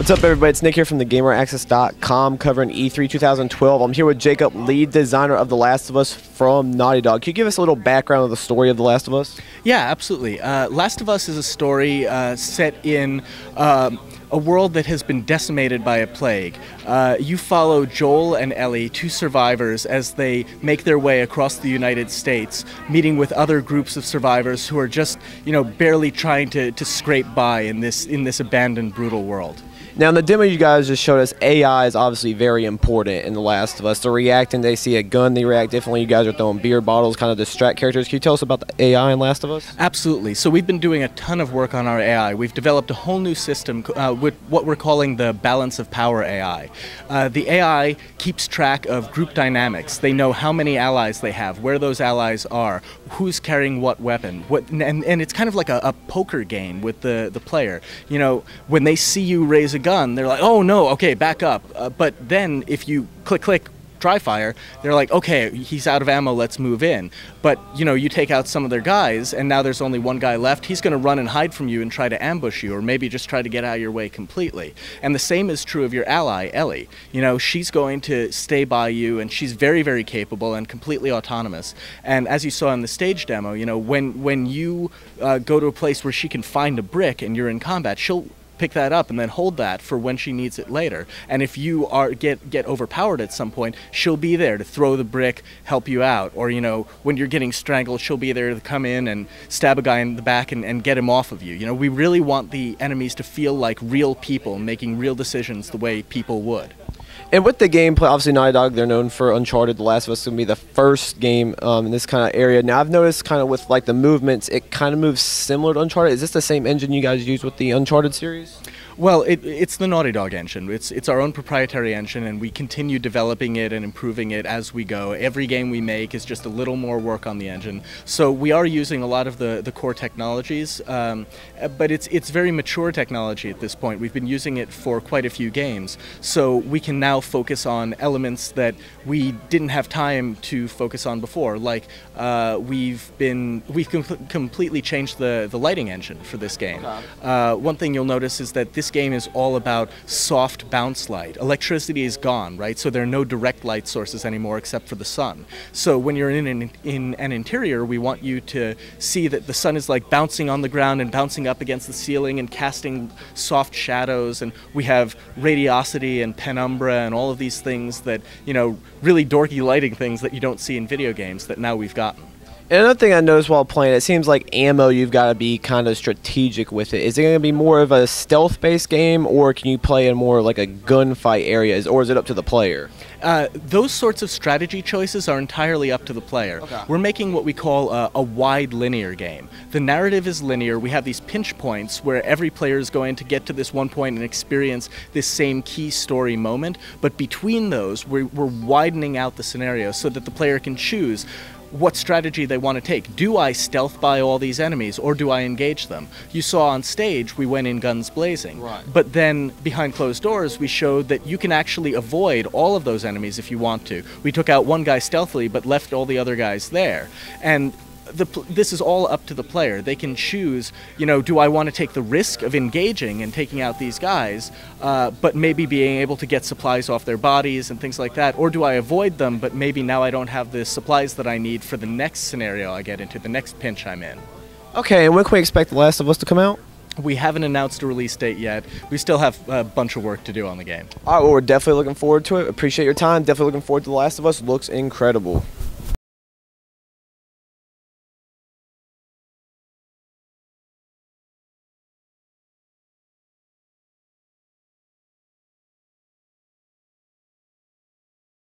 What's up, everybody? It's Nick here from thegameraccess.com covering E3 2012. I'm here with Jacob, lead designer of The Last of Us from Naughty Dog. Can you give us a little background of the story of The Last of Us? Yeah, absolutely. Last of Us is a story set in a world that has been decimated by a plague. You follow Joel and Ellie, two survivors, as they make their way across the United States, meeting with other groups of survivors who are just, barely trying to scrape by in this abandoned, brutal world. Now, in the demo you guys just showed us, AI is obviously very important in The Last of Us. They're reacting, they see a gun, they react differently. You guys are throwing beer bottles, kind of distract characters. Can you tell us about the AI in Last of Us? Absolutely. So we've been doing a ton of work on our AI. We've developed a whole new system with what we're calling the balance of power AI. The AI keeps track of group dynamics. They know how many allies they have, where those allies are, who's carrying what weapon. And it's kind of like a poker game with the player. When they see you raise a gun, they're like, oh no, okay, back up. But then if you click, dry fire, they're like, okay, he's out of ammo, let's move in. But you take out some of their guys and now there's only one guy left. He's going to run and hide from you and try to ambush you, or maybe just try to get out of your way completely. And the same is true of your ally, Ellie. She's going to stay by you, and she's very, very capable and completely autonomous. And as you saw in the stage demo, when you go to a place where she can find a brick and you're in combat, she'll pick that up and then hold that for when she needs it later. And if you get overpowered at some point, she'll be there to throw the brick, help you out. Or when you're getting strangled, she'll be there to come in and stab a guy in the back and get him off of you. We really want the enemies to feel like real people making real decisions the way people would. And with the gameplay, obviously Naughty Dog, they're known for Uncharted. The Last of Us is going to be the first game in this kind of area. Now, I've noticed kind of with like the movements, it kind of moves similar to Uncharted. Is this the same engine you guys use with the Uncharted series? Well, it's the Naughty Dog engine. It's our own proprietary engine, and we continue developing it and improving it as we go. Every game we make is just a little more work on the engine. So we are using a lot of the core technologies, but it's very mature technology at this point. We've been using it for quite a few games, so we can now focus on elements that we didn't have time to focus on before. Like we've completely changed the lighting engine for this game. Okay. One thing you'll notice is that this game is all about soft bounce light. Electricity is gone, right? So there are no direct light sources anymore except for the sun. So when you're in an interior, we want you to see that the sun is like bouncing on the ground and bouncing up against the ceiling and casting soft shadows. And we have radiosity and penumbra and all of these things that, really dorky lighting things that you don't see in video games that now we've gotten. And another thing I noticed while playing, it seems like ammo, you've got to be kind of strategic with it. Is it going to be more of a stealth-based game, or can you play in more like a gunfight areas, or is it up to the player? Those sorts of strategy choices are entirely up to the player. Okay. We're making what we call a wide linear game. The narrative is linear. We have these pinch points where every player is going to get to this one point and experience this same key story moment, but between those, we're widening out the scenario so that the player can choose what strategy they want to take. Do I stealth by all these enemies, or do I engage them? You saw on stage we went in guns blazing, right. But then behind closed doors we showed that you can actually avoid all of those enemies if you want to. We took out one guy stealthily but left all the other guys there. And this is all up to the player. They can choose, do I want to take the risk of engaging and taking out these guys, but maybe being able to get supplies off their bodies and things like that, or do I avoid them, but maybe now I don't have the supplies that I need for the next scenario I get into, the next pinch I'm in. Okay, and when can we expect The Last of Us to come out? We haven't announced a release date yet. We still have a bunch of work to do on the game. All right, well, we're definitely looking forward to it. Appreciate your time. Definitely looking forward to The Last of Us. Looks incredible.